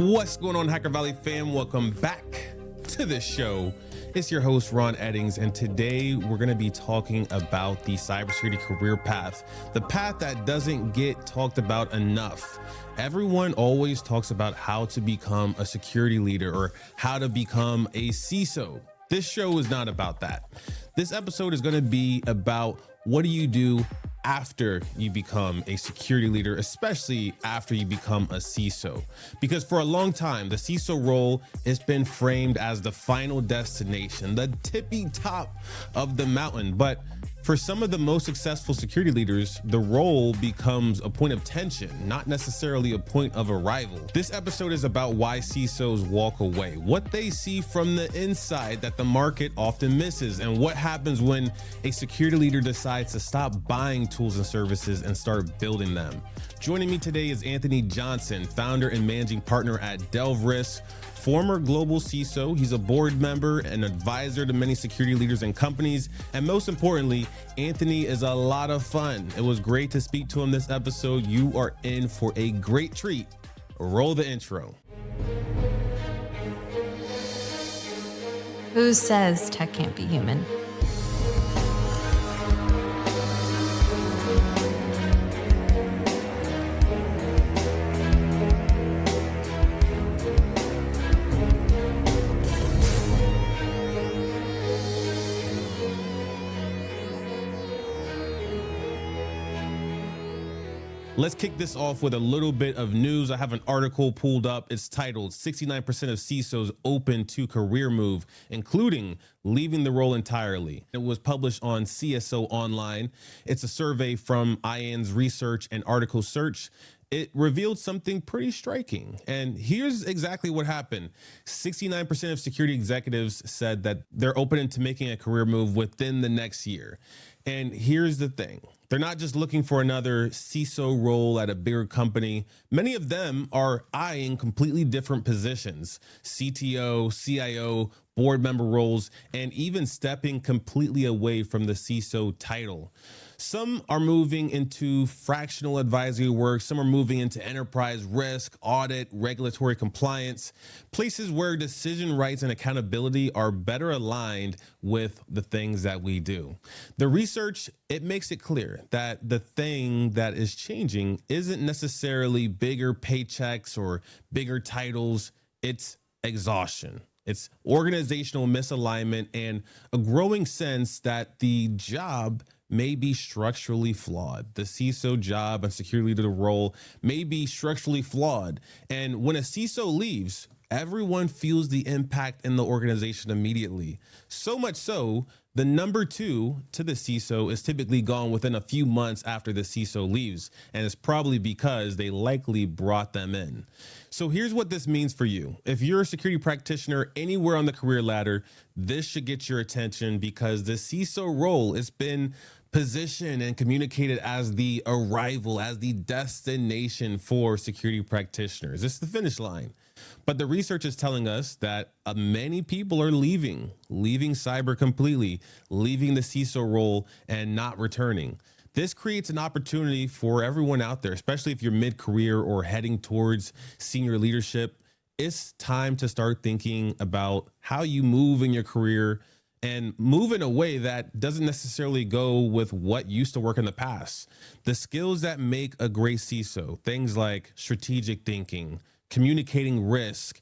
What's going on, Hacker Valley fam? Welcome back to the show. It's your host, Ron Eddings, and today we're going to be talking about the cybersecurity career path, the path that doesn't get talked about enough. Everyone always talks about how to become a security leader or how to become a CISO. This show is not about that. This episode is going to be about what do you do after you become a security leader, especially after you become a CISO. Because for a long time, the CISO role has been framed as the final destination, the tippy top of the mountain. But for some of the most successful security leaders, the role becomes a point of tension, not necessarily a point of arrival. This episode is about why CISOs walk away, what they see from the inside that the market often misses, and what happens when a security leader decides to stop buying tools and services and start building them. Joining me today is Anthony Johnson, founder and managing partner at Delve Risk, former Global CISO. He's a board member and advisor to many security leaders and companies. And most importantly, Anthony is a lot of fun. It was great to speak to him this episode. You are in for a great treat. Roll the intro. Who says tech can't be human? Let's kick this off with a little bit of news. I have an article pulled up. It's titled 69% of CISOs open to career move, including leaving the role entirely. It was published on CISO Online. It's a survey from IAN's research and article search. It revealed something pretty striking. And here's exactly what happened. 69% of security executives said that they're open to making a career move within the next year. And here's the thing. They're not just looking for another CISO role at a bigger company. Many of them are eyeing completely different positions, CTO, CIO, board member roles, and even stepping completely away from the CISO title. Some are moving into fractional advisory work. Some are moving into enterprise risk, audit, regulatory compliance, places where decision rights and accountability are better aligned with the things that we do. The research, it makes it clear that the thing that is changing isn't necessarily bigger paychecks or bigger titles. It's exhaustion. It's organizational misalignment and a growing sense that the job may be structurally flawed. The CISO job and security leader role may be structurally flawed. And when a CISO leaves, everyone feels the impact in the organization immediately. So much so, the number two to the CISO is typically gone within a few months after the CISO leaves, and it's probably because they likely brought them in. So here's what this means for you. If you're a security practitioner anywhere on the career ladder, this should get your attention because the CISO role has been positioned and communicated as the arrival, as the destination for security practitioners. It's the finish line. But the research is telling us that many people are leaving cyber completely, leaving the CISO role and not returning. This creates an opportunity for everyone out there, especially if you're mid-career or heading towards senior leadership. It's time to start thinking about how you move in your career and move in a way that doesn't necessarily go with what used to work in the past. The skills that make a great CISO, things like strategic thinking, communicating risk,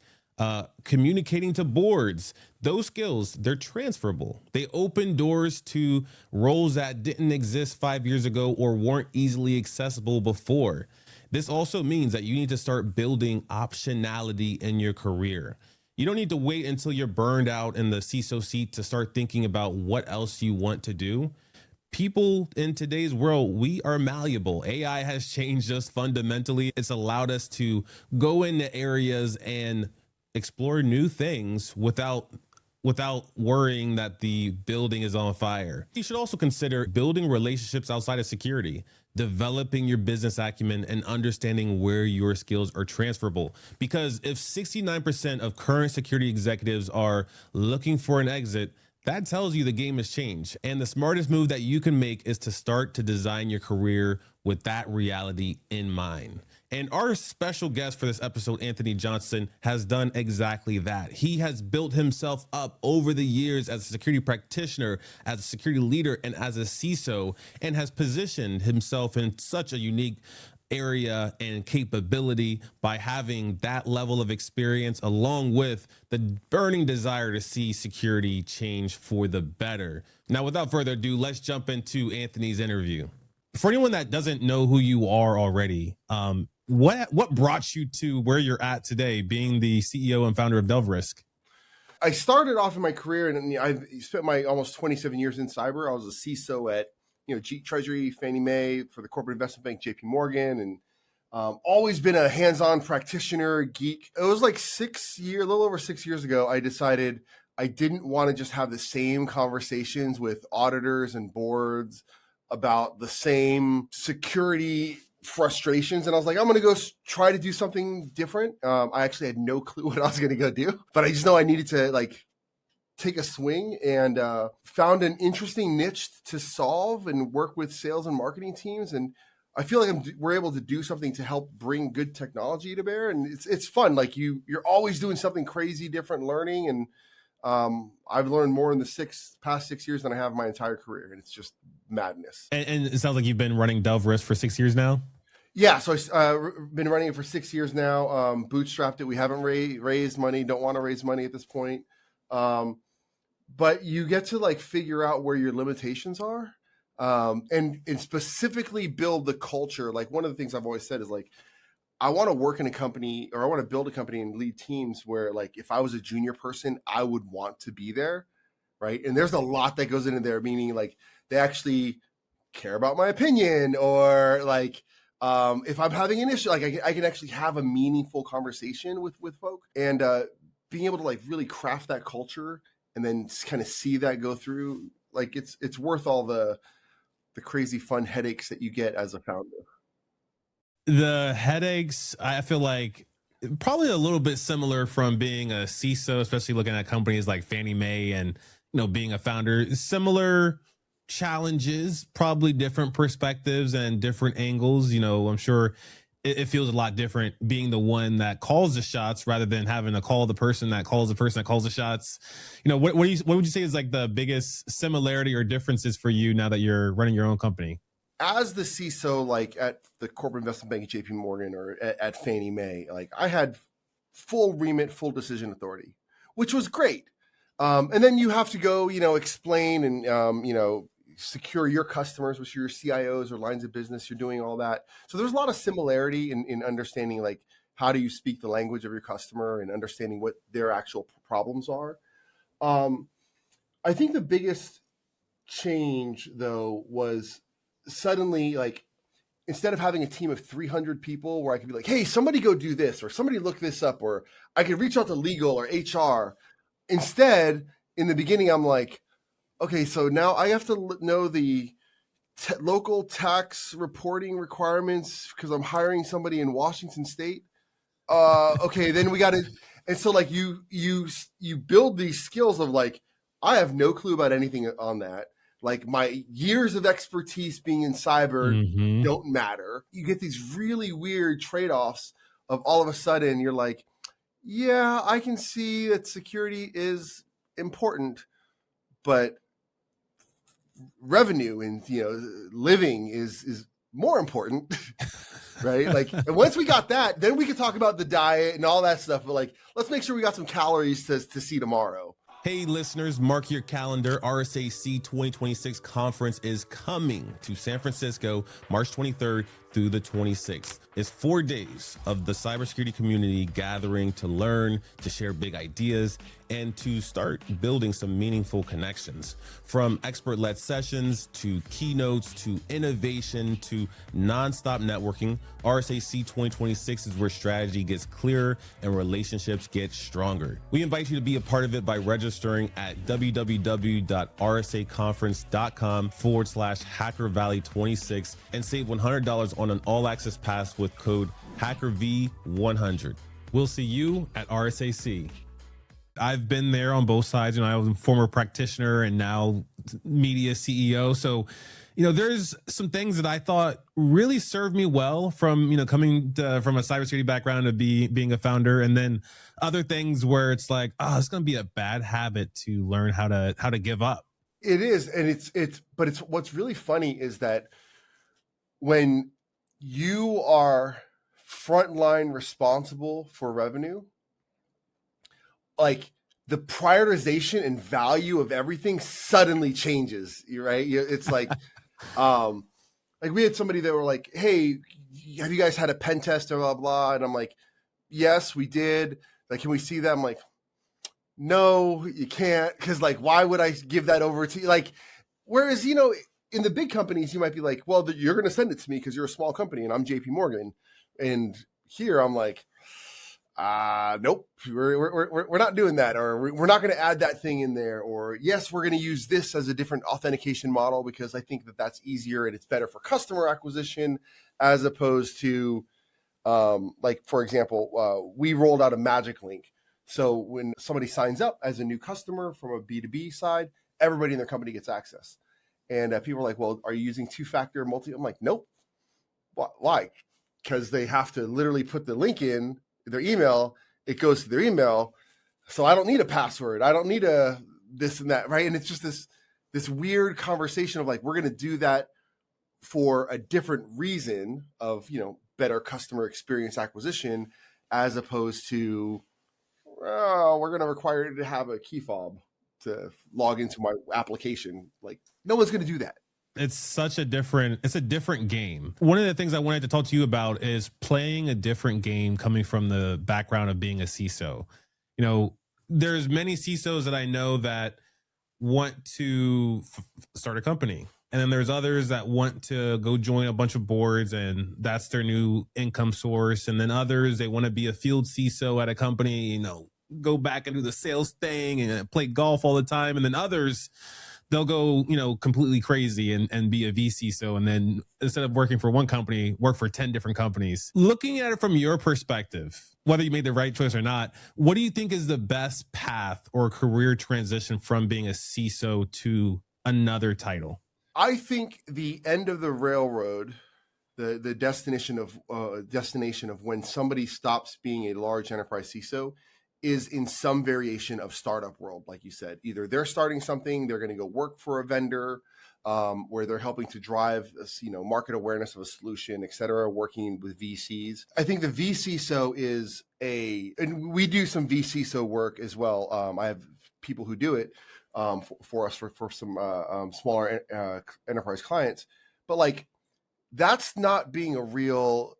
communicating to boards, those skills, they're transferable. They open doors to roles that didn't exist 5 years ago or weren't easily accessible before. This also means that you need to start building optionality in your career. You don't need to wait until you're burned out in the CISO seat to start thinking about what else you want to do. People in today's world, we are malleable. AI has changed us fundamentally. It's allowed us to go into areas and explore new things without worrying that the building is on fire. You should also consider building relationships outside of security, developing your business acumen, and understanding where your skills are transferable. Because if 69% of current security executives are looking for an exit, that tells you the game has changed. And the smartest move that you can make is to start to design your career with that reality in mind. And our special guest for this episode, Anthony Johnson, has done exactly that. He has built himself up over the years as a security practitioner, as a security leader, and as a CISO, and has positioned himself in such a unique area and capability by having that level of experience, along with the burning desire to see security change for the better. Now, without further ado, let's jump into Anthony's interview. For anyone that doesn't know who you are already, what brought you to where you're at today, being the CEO and founder of DelveRisk? I started off in my career, and I spent my almost 27 years in cyber. I was a CISO at Treasury, Fannie Mae, for the corporate investment bank, JP Morgan, and always been a hands-on practitioner, geek. It was like a little over 6 years ago, I decided I didn't want to just have the same conversations with auditors and boards about the same security frustrations. And I was like, I'm going to go try to do something different. I actually had no clue what I was going to go do, but I just know I needed to take a swing, and found an interesting niche to solve and work with sales and marketing teams. And I feel like we're able to do something to help bring good technology to bear. And it's fun. Like you're always doing something crazy, different, learning. And I've learned more in the past 6 years than I have my entire career. And it's just madness. And it sounds like you've been running DelveRisk for 6 years now. Yeah, so I've been running it for 6 years now. Bootstrapped it. We haven't raised money. Don't want to raise money at this point. But you get to figure out where your limitations are, and specifically build the culture. Like, one of the things I've always said is I want to work in a company, or I want to build a company and lead teams where if I was a junior person, I would want to be there. Right. And there's a lot that goes into there, meaning they actually care about my opinion, or if I'm having an issue, I can actually have a meaningful conversation with folk, and being able to really craft that culture and then kind of see that go through, it's worth all the crazy fun headaches that you get as a founder. The headaches, I feel like, probably a little bit similar from being a CISO, especially looking at companies like Fannie Mae and, being a founder. Similar challenges, probably different perspectives and different angles. I'm sure it feels a lot different being the one that calls the shots rather than having to call the person that calls the shots. What would you say is the biggest similarity or differences for you now that you're running your own company? As the CISO, at the corporate investment bank at JP Morgan or at Fannie Mae, I had full remit, full decision authority, which was great. And then you have to go, explain and, secure your customers, which are your CIOs or lines of business. You're doing all that. So there's a lot of similarity in understanding, how do you speak the language of your customer and understanding what their actual problems are. I think the biggest change, though, was suddenly, instead of having a team of 300 people where I could be hey, somebody go do this, or somebody look this up, or I could reach out to legal or HR. Instead, in the beginning, I'm okay, so now I have to know the local tax reporting requirements because I'm hiring somebody in Washington State. Okay, then we got to, and so you build these skills of I have no clue about anything on that. My years of expertise being in cyber don't matter. You get these really weird trade-offs of all of a sudden you're yeah, I can see that security is important, but revenue and living is more important. Right? And once we got that, then we could talk about the diet and all that stuff. But let's make sure we got some calories to see tomorrow. Hey listeners, mark your calendar. RSAC 2026 conference is coming to San Francisco, March 23rd through the 26th. It's 4 days of the cybersecurity community gathering to learn, to share big ideas, and to start building some meaningful connections. From expert-led sessions to keynotes to innovation to nonstop networking, RSAC 2026 is where strategy gets clearer and relationships get stronger. We invite you to be a part of it by registering at www.rsaconference.com/HackerValley26 and save $100 on an all-access pass with code HackerV100. We'll see you at RSAC. I've been there on both sides, and I was a former practitioner and now media CEO. So, there's some things that I thought really served me well from, coming from a cybersecurity background to being a founder. And then other things where it's like, oh, it's going to be a bad habit to learn how to give up. It is. And but what's really funny is that when you are frontline responsible for revenue, like the prioritization and value of everything suddenly changes, right? It's like, like we had somebody that were like, hey, have you guys had a pen test or blah, blah? And I'm like, yes, we did. Like, can we see that? I'm like, no, you can't. Cause like, why would I give that over to you? Like, whereas, in the big companies, you might be like, well, you're going to send it to me because you're a small company and I'm JP Morgan. And here I'm like, nope, we're not doing that. Or we're not going to add that thing in there. Or yes, we're going to use this as a different authentication model because I think that that's easier and it's better for customer acquisition as opposed to, like, for example, we rolled out a magic link. So when somebody signs up as a new customer from a B2B side, everybody in their company gets access. And people are like, well, are you using two-factor multi? I'm like, nope. Why? Because they have to literally put the link in their email. It goes to their email. So I don't need a password. I don't need a this and that, right? And it's just this weird conversation of like, we're going to do that for a different reason of, better customer experience acquisition, as opposed to, we're going to require you to have a key fob to log into my application. Like, no one's going to do that. It's a different game. One of the things I wanted to talk to you about is playing a different game coming from the background of being a CISO. There's many CISOs that I know that want to start a company. And then there's others that want to go join a bunch of boards and that's their new income source. And then others, they want to be a field CISO at a company, go back and do the sales thing and play golf all the time. And then others, they'll go, completely crazy and be a vCISO. And then instead of working for one company, work for 10 different companies. Looking at it from your perspective, whether you made the right choice or not, what do you think is the best path or career transition from being a CISO to another title? I think the end of the railroad, the destination of when somebody stops being a large enterprise CISO is in some variation of startup world. Like you said, either they're starting something, they're going to go work for a vendor, where they're helping to drive, market awareness of a solution, et cetera, working with VCs. I think the vCISO and we do some vCISO work as well. I have people who do it for us for some smaller enterprise clients, but like, that's not being a real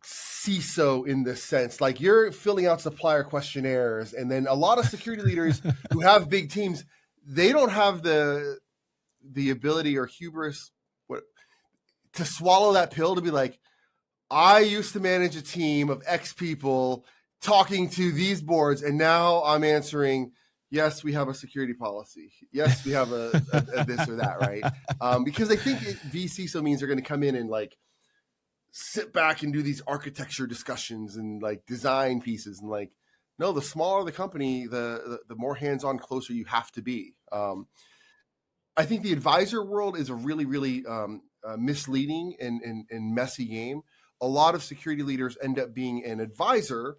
CISO in this sense. Like, you're filling out supplier questionnaires, and then a lot of security leaders who have big teams, they don't have the ability or hubris to swallow that pill to be like, I used to manage a team of X people talking to these boards, and now I'm answering, yes, we have a security policy. Yes, we have a this or that, right? Because they think vCISO means they're going to come in and like sit back and do these architecture discussions and like design pieces, and like, no, the smaller the company, the more hands-on, closer you have to be. I think the advisor world is a really, really misleading and messy game. A lot of security leaders end up being an advisor,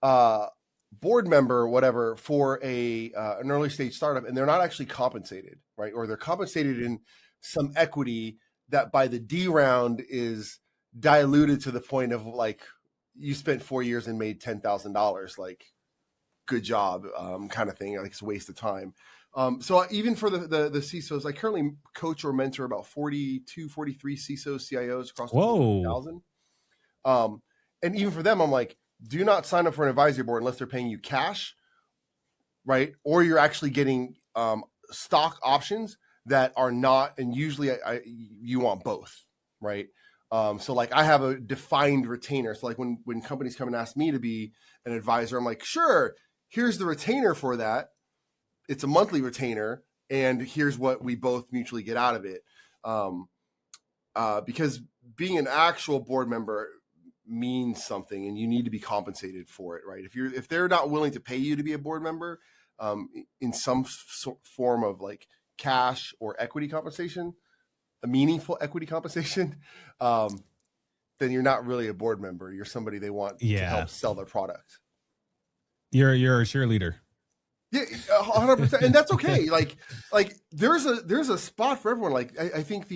board member, whatever, for an early stage startup, and they're not actually compensated, right? Or they're compensated in some equity that by the D round is diluted to the point of like, you spent 4 years and made $10,000, like, good job, kind of thing. Like, it's a waste of time. So even for the CISOs, I currently coach or mentor about 42, 43 CISOs, CIOs across the 1,000. And even for them, I'm like, do not sign up for an advisory board unless they're paying you cash, right? Or you're actually getting stock options that are not, and usually you want both, right? So like, I have a defined retainer. So like when companies come and ask me to be an advisor, I'm like, sure, here's the retainer for that. It's a monthly retainer, and here's what we both mutually get out of it. Because being an actual board member means something, and you need to be compensated for it, right? If they're not willing to pay you to be a board member, in some form of like cash or equity compensation, a meaningful equity compensation, then you're not really a board member. You're somebody they want to Yeah. help sell their product. You're a cheerleader. Yeah, 100%, and that's okay. Like there's a spot for everyone. Like I think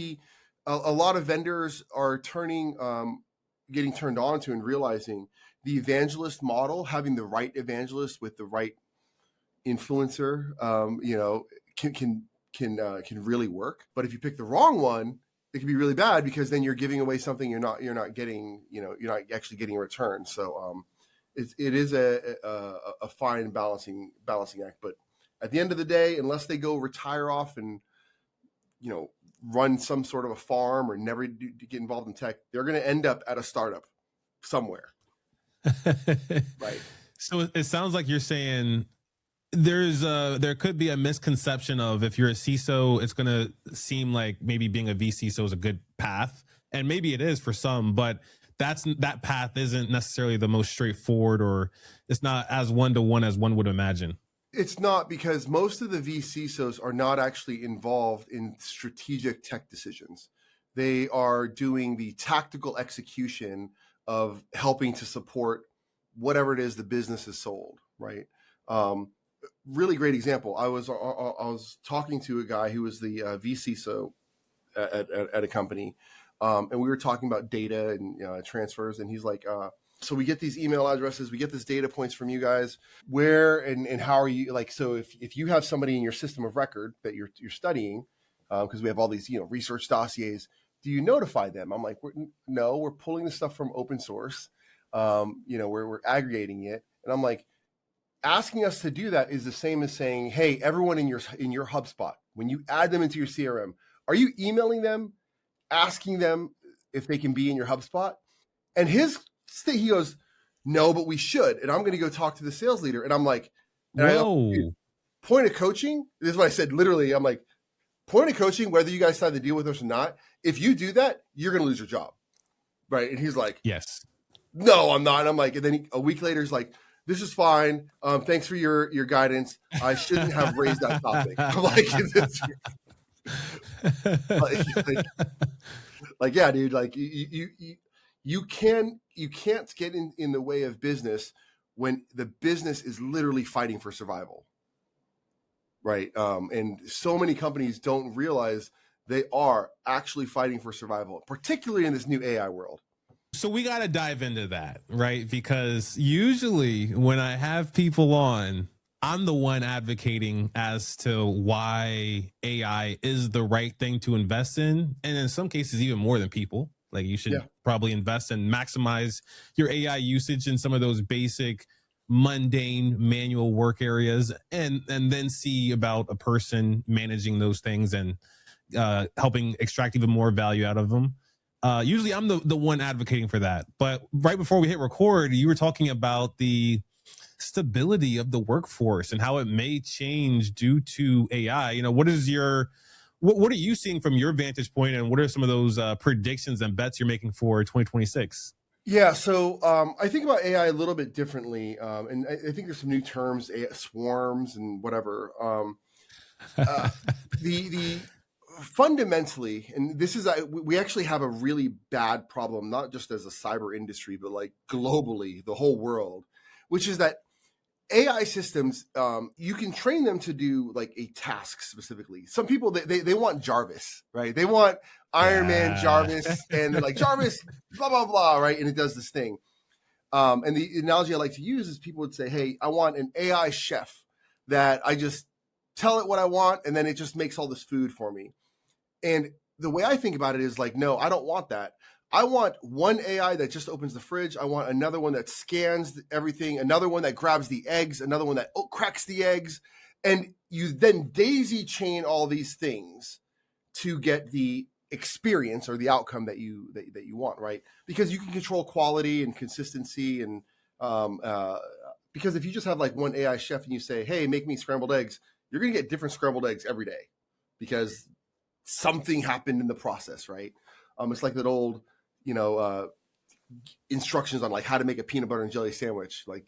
a lot of vendors are getting turned on to and realizing the evangelist model, having the right evangelist with the right influencer, can really work. But if you pick the wrong one, it can be really bad, because then you're giving away something you're not getting. You're not actually getting a return. So it is a fine balancing act. But at the end of the day, unless they go retire off and run some sort of a farm or never get involved in tech, they're going to end up at a startup somewhere. Right. So it sounds like you're saying there could be a misconception of, if you're a CISO, it's going to seem like maybe being a vCISO is a good path, and maybe it is for some, but that path isn't necessarily the most straightforward, or it's not as one-to-one as one would imagine. It's not, because most of the vCISOs are not actually involved in strategic tech decisions. They are doing the tactical execution of helping to support whatever it is the business is sold, right? Really great example. I was talking to a guy who was the vCISO at a company, and we were talking about data and transfers, and he's like, so we get these email addresses, we get this data points from you guys. Where and how are you, like, so if you have somebody in your system of record that you're studying, because we have all these research dossiers, do you notify them? I'm like, no, we're pulling this stuff from open source. We're aggregating it, and I'm like, asking us to do that is the same as saying, hey, everyone in your HubSpot, when you add them into your CRM, are you emailing them, asking them if they can be in your HubSpot? And he goes, no, but we should. And I'm going to go talk to the sales leader. And I'm like, whoa. Point of coaching. This is what I said. Literally, I'm like, point of coaching, whether you guys decide to deal with us or not, if you do that, you're going to lose your job. Right. And he's like, yes. No, I'm not. And I'm like, and then a week later, he's like, this is fine. Thanks for your guidance. I shouldn't have raised that topic. I'm like, yeah, dude. Like you can't get in the way of business when the business is literally fighting for survival, right? And so many companies don't realize they are actually fighting for survival, particularly in this new AI world. So we got to dive into that, right? Because usually when I have people on, I'm the one advocating as to why AI is the right thing to invest in. And in some cases, even more than people. Like, you should probably invest and maximize your AI usage in some of those basic, mundane manual work areas, and then see about a person managing those things and helping extract even more value out of them. Usually I'm the one advocating for that. But right before we hit record, you were talking about the stability of the workforce and how it may change due to AI. What are you seeing from your vantage point, and what are some of those predictions and bets you're making for 2026? Yeah, so I think about AI a little bit differently, and I think there's some new terms, swarms and whatever. The fundamentally, and this is, we actually have a really bad problem, not just as a cyber industry, but like globally, the whole world, which is that AI systems, you can train them to do like a task specifically. Some people, they want Jarvis, right? They want Iron Man Jarvis, and they're like, Jarvis, blah, blah, blah, right? And it does this thing. And the analogy I like to use is people would say, hey, I want an AI chef that I just tell it what I want, and then it just makes all this food for me. And the way I think about it is like, no, I don't want that. I want one AI that just opens the fridge. I want another one that scans everything, another one that grabs the eggs, another one that cracks the eggs. And you then daisy chain all these things to get the experience or the outcome that you want, right? Because you can control quality and consistency. And because if you just have like one AI chef and you say, hey, make me scrambled eggs, you're going to get different scrambled eggs every day because something happened in the process, right? It's like that old, instructions on like how to make a peanut butter and jelly sandwich. Like,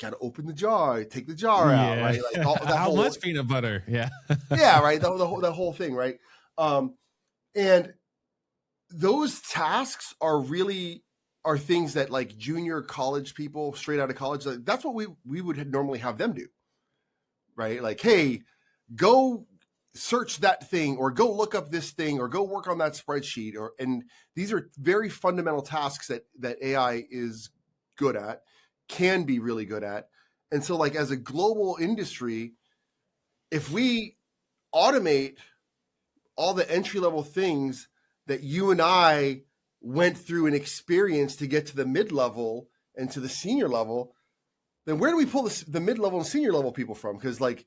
got to open the jar, take the jar out, Yeah. right? Like all, that How whole, much peanut butter? Yeah. yeah, right. That whole thing, right? And those tasks are things that like junior college people straight out of college, like, that's what we would normally have them do, right? Like, hey, go search that thing, or go look up this thing, or go work on that spreadsheet, and these are very fundamental tasks that AI is good at, can be really good at. And so like as a global industry, if we automate all the entry level things that you and I went through an experience to get to the mid level and to the senior level, then where do we pull the mid level and senior level people from? Because like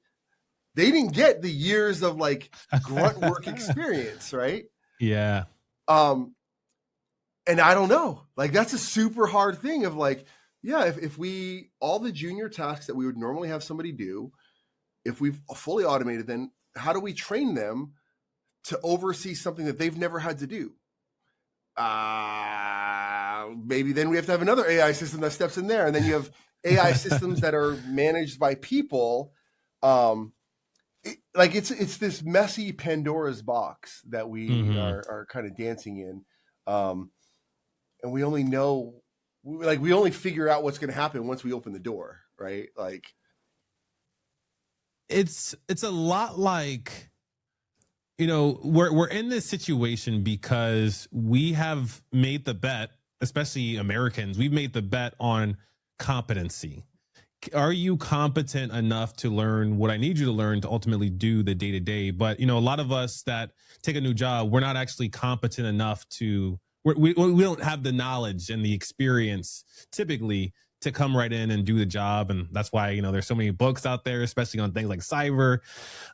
they didn't get the years of like grunt work experience, right? Yeah. And I don't know, like that's a super hard thing of like, yeah, if we, all the junior tasks that we would normally have somebody do, if we've fully automated, then how do we train them to oversee something that they've never had to do? Maybe then we have to have another AI system that steps in there, and then you have AI systems that are managed by people. It's this messy Pandora's box that we are kind of dancing in, and we only know, like, we only figure out what's going to happen once we open the door, right? Like, it's a lot like, you know, we're in this situation because we have made the bet, especially Americans, we've made the bet on competency. Are you competent enough to learn what I need you to learn to ultimately do the day to day? But, you know, a lot of us that take a new job, we're not actually competent enough to, we don't have the knowledge and the experience typically to come right in and do the job. And that's why, you know, there's so many books out there, especially on things like cyber.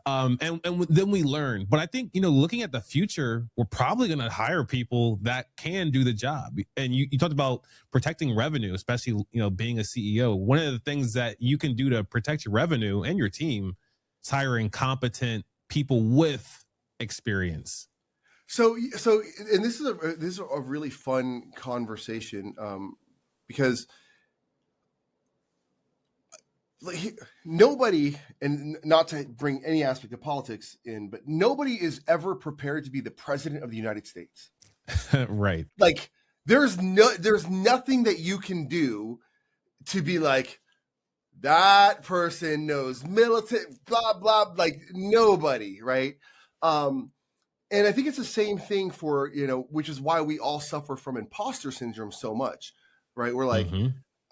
And then we learn. But I think, you know, looking at the future, we're probably going to hire people that can do the job. And you talked about protecting revenue, especially, you know, being a CEO. One of the things that you can do to protect your revenue and your team is hiring competent people with experience. So, and this is a really fun conversation, because nobody, and not to bring any aspect of politics in, but nobody is ever prepared to be the president of the United States. Right. Like there's nothing that you can do to be like, that person knows military, blah, blah, like nobody. Right. And I think it's the same thing for, you know, which is why we all suffer from imposter syndrome so much, right? We're like,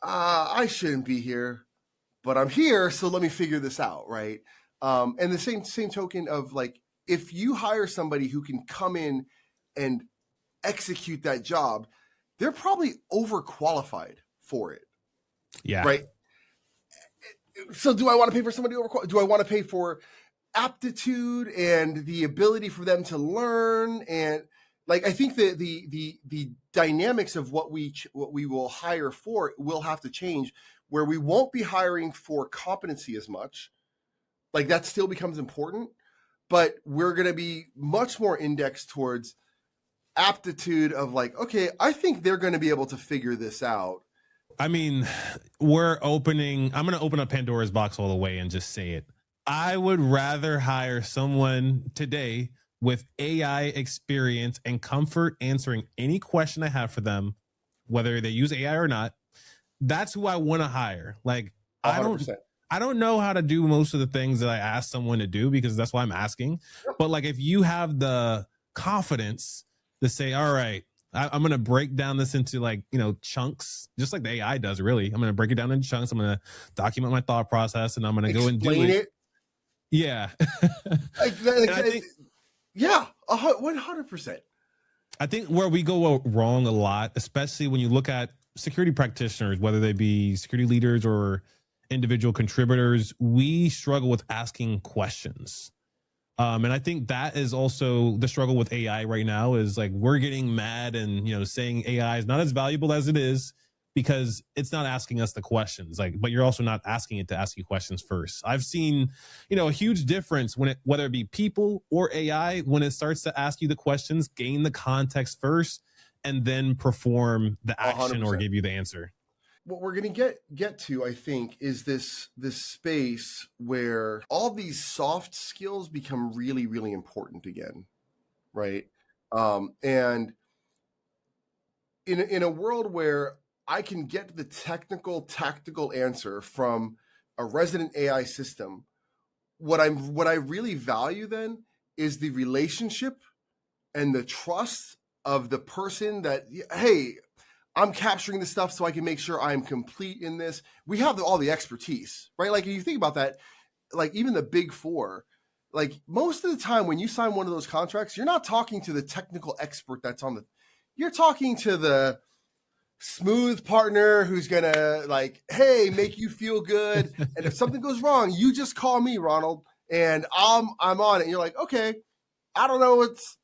I shouldn't be here, but I'm here, so let me figure this out, right? And the same token of like, if you hire somebody who can come in and execute that job, they're probably overqualified for it. Yeah. Right. So do I want to pay for somebody overqualified? Do I want to pay for aptitude and the ability for them to learn? And like, I think that the dynamics of what we will hire for will have to change, where we won't be hiring for competency as much. Like that still becomes important, but we're going to be much more indexed towards aptitude of like, okay, I think they're going to be able to figure this out. I mean, I'm going to open up Pandora's box all the way and just say it. I would rather hire someone today with AI experience and comfort answering any question I have for them, whether they use AI or not. That's who I want to hire. Like, 100%. I don't know how to do most of the things that I ask someone to do, because that's why I'm asking. But like, if you have the confidence to say, all right, I'm going to break down this into like, you know, chunks, just like the AI does, really. I'm going to break it down into chunks. I'm going to document my thought process, and I'm going to go and do it. Yeah. I think, yeah, 100%. I think where we go wrong a lot, especially when you look at security practitioners, whether they be security leaders or individual contributors, we struggle with asking questions. And I think that is also the struggle with AI right now, is like, we're getting mad and, you know, saying AI is not as valuable as it is because it's not asking us the questions. Like, but you're also not asking it to ask you questions first. I've seen, you know, a huge difference whether it be people or AI, when it starts to ask you the questions, gain the context first, and then perform the action or 100%. give you the answer. What we're going to get to, I think, is this space where all these soft skills become really, really important again, right? And in a world where I can get the technical, tactical answer from a resident AI system, what I really value then is the relationship and the trust of the person that, hey, I'm capturing this stuff so I can make sure I'm complete in this. We have all the expertise, right? Like, if you think about that, like even the big four, like most of the time when you sign one of those contracts, you're not talking to the technical expert that's on the, you're talking to the smooth partner who's gonna like, hey, make you feel good. And if something goes wrong, you just call me, Ronald, and I'm on it. And you're like, okay, I don't know, it's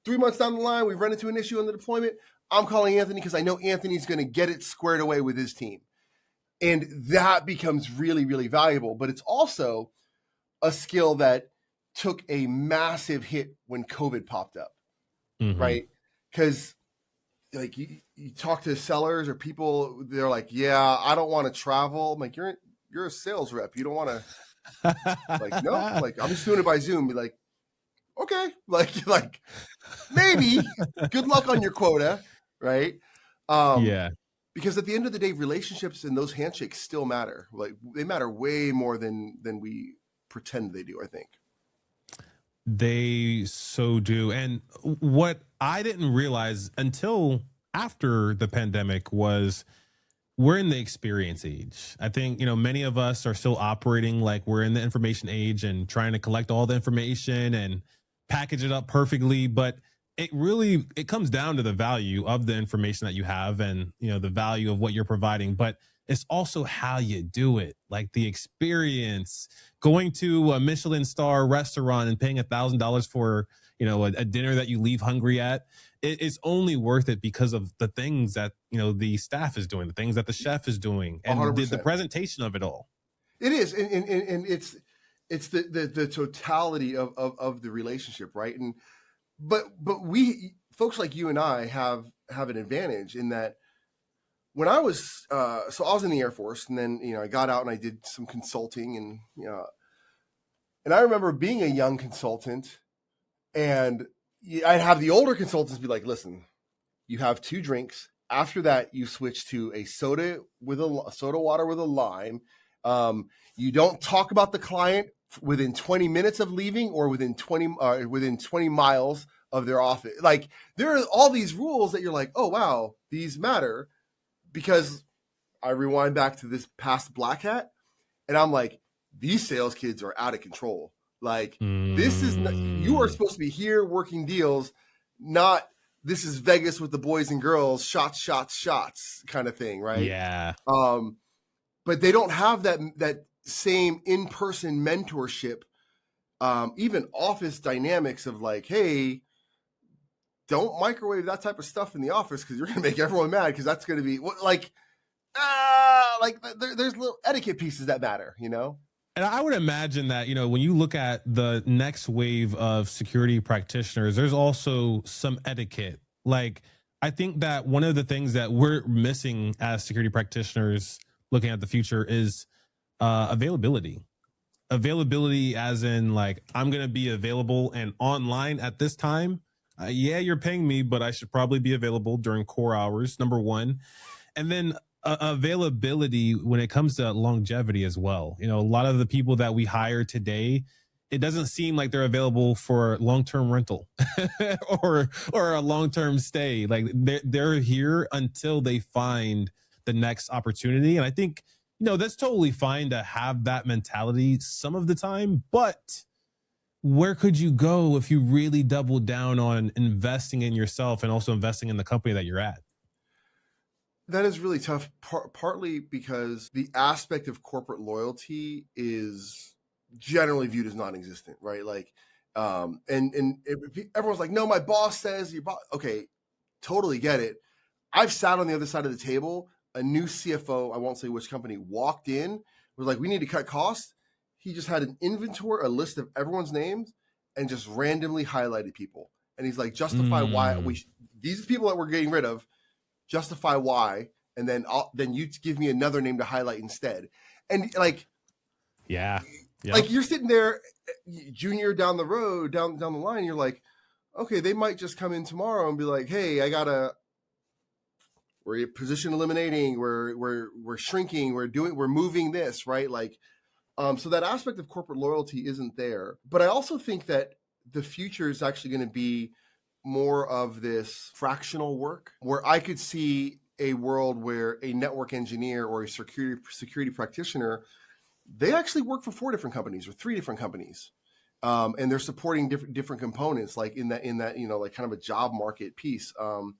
3 months down the line, we run into an issue on the deployment. I'm calling Anthony because I know Anthony's going to get it squared away with his team. And that becomes really, really valuable. But it's also a skill that took a massive hit when COVID popped up, right? Because like you talk to sellers or people, they're like, yeah, I don't want to travel. I'm like, you're a sales rep. You don't want to, like, no, like I'm just doing it by Zoom. Be like, okay, like maybe good luck on your quota, right? Yeah. Because at the end of the day, relationships and those handshakes still matter. Like they matter way more than we pretend they do, I think. They so do. And what I didn't realize until after the pandemic was we're in the experience age. I think, many of us are still operating like we're in the information age and trying to collect all the information and package it up perfectly. But it comes down to the value of the information that you have and, the value of what you're providing. But it's also how you do it, like the experience, going to a Michelin star restaurant and paying $1,000 for, a dinner that you leave hungry at. It's only worth it because of the things that, the staff is doing, the things that the chef is doing, and the presentation of it all. It is. And it's the totality of the relationship, right? And, but we folks like you and I have an advantage in that when I was, so I was in the Air Force, and then, I got out and I did some consulting, and, and I remember being a young consultant, and I'd have the older consultants be like, listen, you have 2 drinks. After that, you switch to a soda water with a lime. You don't talk about the client within 20 minutes of leaving or within 20 miles of their office. Like there are all these rules that you're like, oh, wow, these matter. Because I rewind back to this past Black Hat, and I'm like, these sales kids are out of control. Like this is you are supposed to be here working deals, not this is Vegas with the boys and girls, shots kind of thing, right? Yeah. But they don't have that same in-person mentorship, even office dynamics of like, hey, don't microwave that type of stuff in the office because you're going to make everyone mad because that's going to be like there's little etiquette pieces that matter, And I would imagine that, when you look at the next wave of security practitioners, there's also some etiquette. Like, I think that one of the things that we're missing as security practitioners looking at the future is availability. Availability as in like, I'm going to be available and online at this time. Yeah, you're paying me, but I should probably be available during core hours, number one. And then availability when it comes to longevity as well. A lot of the people that we hire today, it doesn't seem like they're available for long-term rental or a long-term stay. Like they're here until they find the next opportunity. And I think, that's totally fine to have that mentality some of the time, but where could you go if you really double down on investing in yourself and also investing in the company that you're at? That is really tough, partly because the aspect of corporate loyalty is generally viewed as non-existent, right? Like, everyone's like, no, my boss says your boss. Okay, totally get it. I've sat on the other side of the table. A new CFO, I won't say which company, walked in, was like, we need to cut costs. He just had an inventory, a list of everyone's names, and just randomly highlighted people. And he's like, justify why these are the people that we're getting rid of, justify why, and then you give me another name to highlight instead. And like, Yeah. Yep. like you're sitting there, junior down the road, down the line, you're like, okay, they might just come in tomorrow and be like, hey, we're position eliminating, we're shrinking, we're moving this, right? Like, so that aspect of corporate loyalty isn't there. But I also think that the future is actually going to be more of this fractional work, where I could see a world where a network engineer or a security practitioner, they actually work for 4 different companies or 3 different companies. And they're supporting different components, like in that, like kind of a job market piece.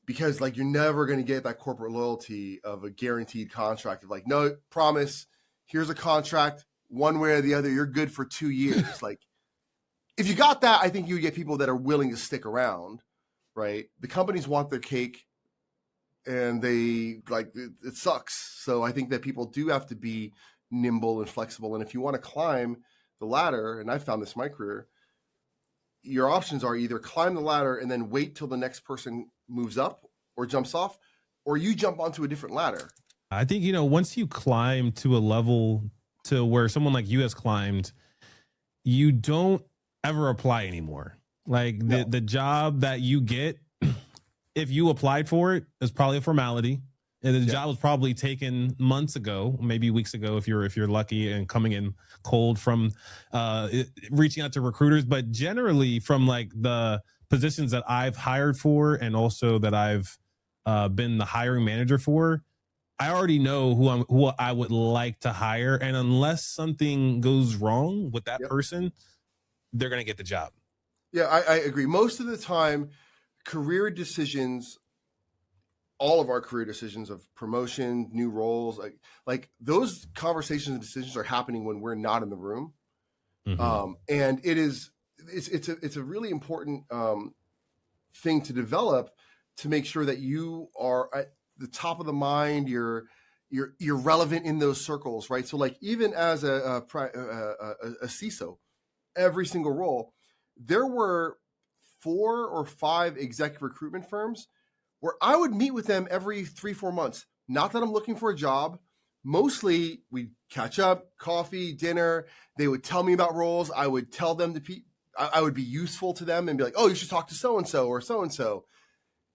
Because like, you're never going to get that corporate loyalty of a guaranteed contract of like, no, promise, here's a contract, one way or the other, you're good for 2 years. Like, if you got that, I think you would get people that are willing to stick around, right? The companies want their cake, and they like it sucks. So I think that people do have to be nimble and flexible. And if you want to climb the ladder, and I've found this in my career, your options are either climb the ladder and then wait till the next person moves up or jumps off, or you jump onto a different ladder. I think, once you climb to a level to where someone like you has climbed, you don't ever apply anymore. Like the job that you get, if you applied for it, is probably a formality. And the job was probably taken months ago, maybe weeks ago, if you're lucky and coming in cold from reaching out to recruiters. But generally, from like the positions that I've hired for, and also that I've been the hiring manager for, I already know who I would like to hire. And unless something goes wrong with that person, they're going to get the job. Yeah, I agree. Most of the time, career decisions, all of our career decisions of promotion, new roles, like those conversations and decisions are happening when we're not in the room. Mm-hmm. And it's a really important thing to develop, to make sure that you are at the top of the mind. You're relevant in those circles, right? So like, even as a CISO, every single role, there were 4 or 5 executive recruitment firms where I would meet with them every 3-4 months. Not that I'm looking for a job. Mostly we'd catch up, coffee, dinner. They would tell me about roles. I would tell them I would be useful to them and be like, oh, you should talk to so-and-so or so-and-so,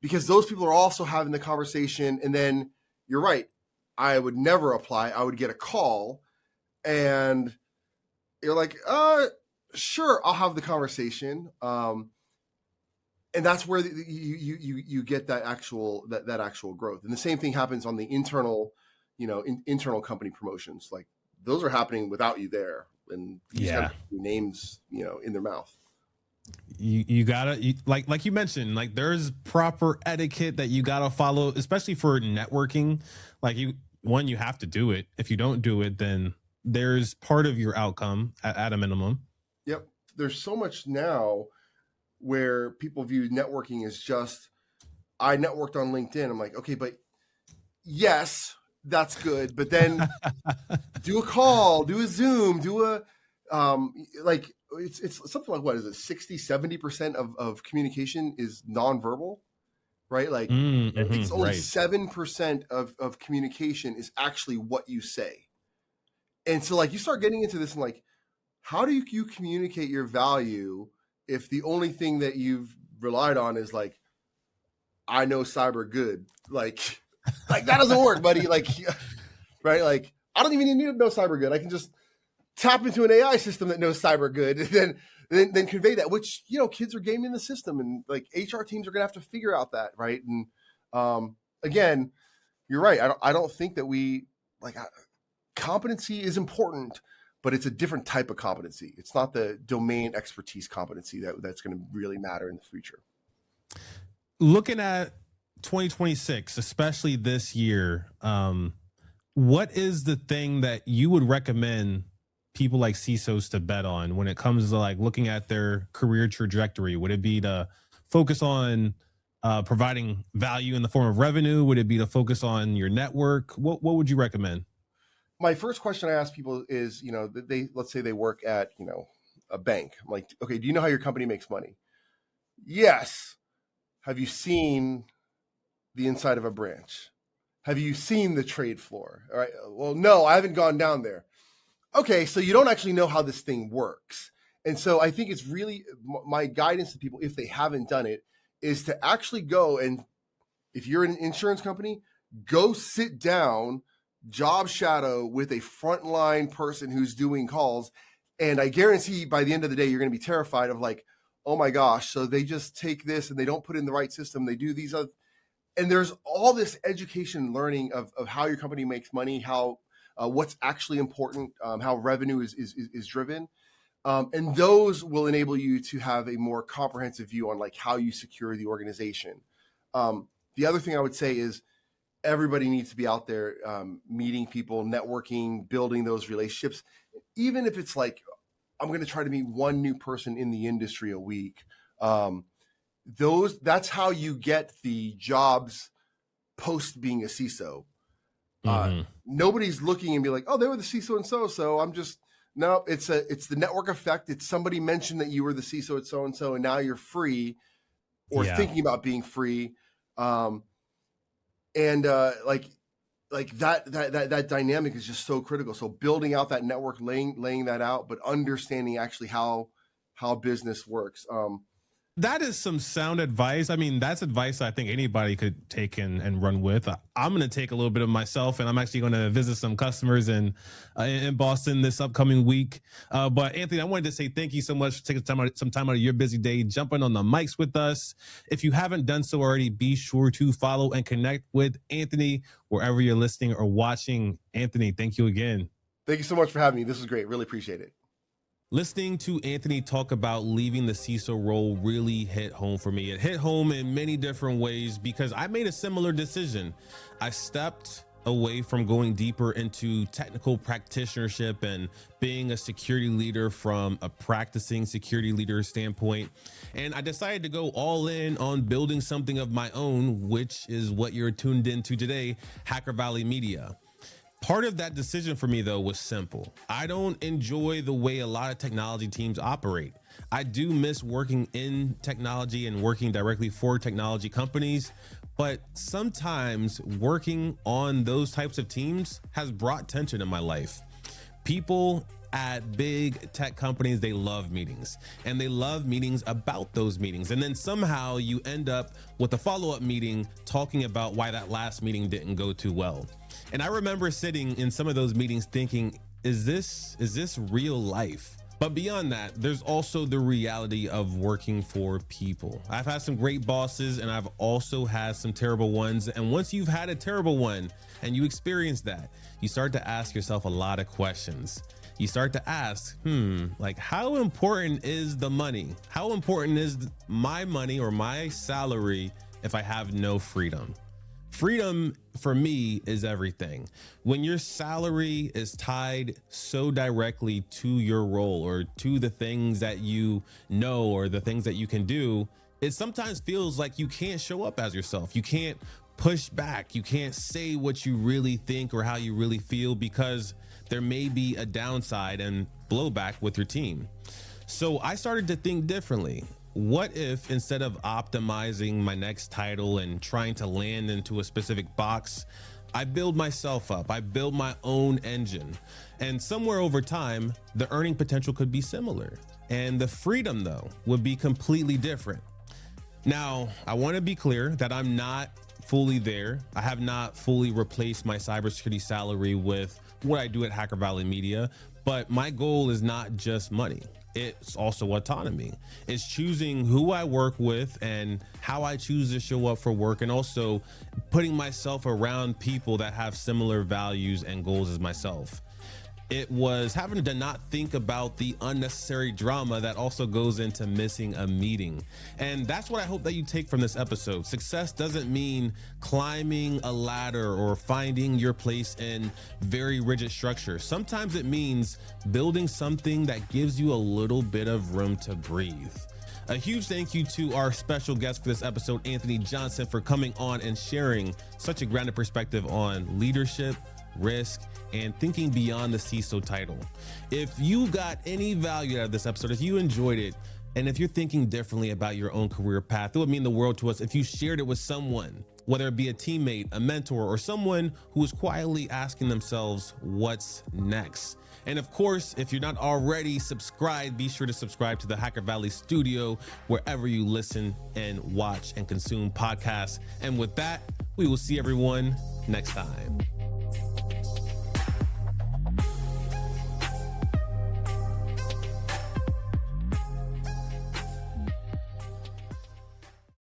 because those people are also having the conversation. And then you're right, I would never apply. I would get a call and you're like, sure, I'll have the conversation. And that's where you get that actual growth. And the same thing happens on the internal, internal company promotions. Like, those are happening without you there, and you just gotta put your names, in their mouth. You gotta, like you mentioned, like there's proper etiquette that you gotta follow, especially for networking. Like you have to do it. If you don't do it, then there's part of your outcome at a minimum. Yep. There's so much now where people view networking as just, I networked on LinkedIn. I'm like, okay, but yes, that's good. But then do a call, do a Zoom, do a, like, it's something like, what is it? 60-70% of communication is nonverbal, right? Like, it's only 7% of communication is actually what you say. And so like, you start getting into this and like, how do you communicate your value if the only thing that you've relied on is like, I know cyber good? Like that doesn't work, buddy. Like, right? Like, I don't even need to know cyber good. I can just tap into an AI system that knows cyber good, and then convey that, which, kids are gaming the system, and like HR teams are going to have to figure out that, right? And again, you're right. I don't think that we like, competency is important, but it's a different type of competency. It's not the domain expertise competency that's going to really matter in the future. Looking at 2026, especially this year, what is the thing that you would recommend people like CISOs to bet on when it comes to like looking at their career trajectory? Would it be to focus on providing value in the form of revenue? Would it be to focus on your network? What would you recommend? My first question I ask people is, let's say they work at, a bank. I'm like, okay, do you know how your company makes money? Yes. Have you seen the inside of a branch? Have you seen the trade floor? All right. Well, no, I haven't gone down there. Okay, so you don't actually know how this thing works. And so I think it's really my guidance to people, if they haven't done it, is to actually go and, if you're an insurance company, go sit down, job shadow with a frontline person who's doing calls. And I guarantee by the end of the day, you're going to be terrified of like, oh my gosh, so they just take this and they don't put in the right system. They do these other, and there's all this education and learning of how your company makes money, how what's actually important, how revenue is driven. And those will enable you to have a more comprehensive view on like how you secure the organization. The other thing I would say is everybody needs to be out there meeting people, networking, building those relationships. Even if it's like, I'm going to try to meet one new person in the industry a week. That's how you get the jobs post being a CISO. Nobody's looking and be like, oh, they were the CISO and so I'm just, no, it's the network effect. It's somebody mentioned that you were the CISO at so-and-so and now you're free or thinking about being free. Like that dynamic is just so critical. So building out that network, laying that out, but understanding actually how business works. That is some sound advice. I mean, that's advice I think anybody could take and run with. I'm going to take a little bit of myself, and I'm actually going to visit some customers in Boston this upcoming week. But Anthony, I wanted to say thank you so much for taking some time out of your busy day, jumping on the mics with us. If you haven't done so already, be sure to follow and connect with Anthony wherever you're listening or watching. Anthony, thank you again. Thank you so much for having me. This was great. Really appreciate it. Listening to Anthony talk about leaving the CISO role really hit home for me. It hit home in many different ways because I made a similar decision. I stepped away from going deeper into technical practitionership and being a security leader from a practicing security leader standpoint. And I decided to go all in on building something of my own, which is what you're tuned into today, Hacker Valley Media. Part of that decision for me, though, was simple. I don't enjoy the way a lot of technology teams operate. I do miss working in technology and working directly for technology companies, but sometimes working on those types of teams has brought tension in my life. People at big tech companies, they love meetings and they love meetings about those meetings. And then somehow you end up with a follow-up meeting talking about why that last meeting didn't go too well. And I remember sitting in some of those meetings thinking, is this real life? But beyond that, there's also the reality of working for people. I've had some great bosses and I've also had some terrible ones. And once you've had a terrible one and you experience that, you start to ask yourself a lot of questions. You start to ask, like, how important is the money? How important is my money or my salary if I have no freedom? Freedom for me is everything. When your salary is tied so directly to your role or to the things that you know or the things that you can do, it sometimes feels like you can't show up as yourself. You can't push back. You can't say what you really think or how you really feel because there may be a downside and blowback with your team. So I started to think differently. What if instead of optimizing my next title and trying to land into a specific box, I build myself up, I build my own engine, and somewhere over time, the earning potential could be similar. And the freedom though would be completely different. Now, I want to be clear that I'm not fully there. I have not fully replaced my cybersecurity salary with what I do at Hacker Valley Media, but my goal is not just money. It's also autonomy. It's choosing who I work with and how I choose to show up for work, and also putting myself around people that have similar values and goals as myself. It was having to not think about the unnecessary drama that also goes into missing a meeting. And that's what I hope that you take from this episode. Success doesn't mean climbing a ladder or finding your place in very rigid structure. Sometimes it means building something that gives you a little bit of room to breathe. A huge thank you to our special guest for this episode, Anthony Johnson, for coming on and sharing such a grounded perspective on leadership, risk, and thinking beyond the CISO title. If you got any value out of this episode, if you enjoyed it, And if you're thinking differently about your own career path, it would mean the world to us if you shared it with someone, whether it be a teammate, a mentor, or someone who is quietly asking themselves, what's next? And of course, if you're not already subscribed, be sure to subscribe to the Hacker Valley Studio wherever you listen and watch and consume podcasts. And with that, we will see everyone next time.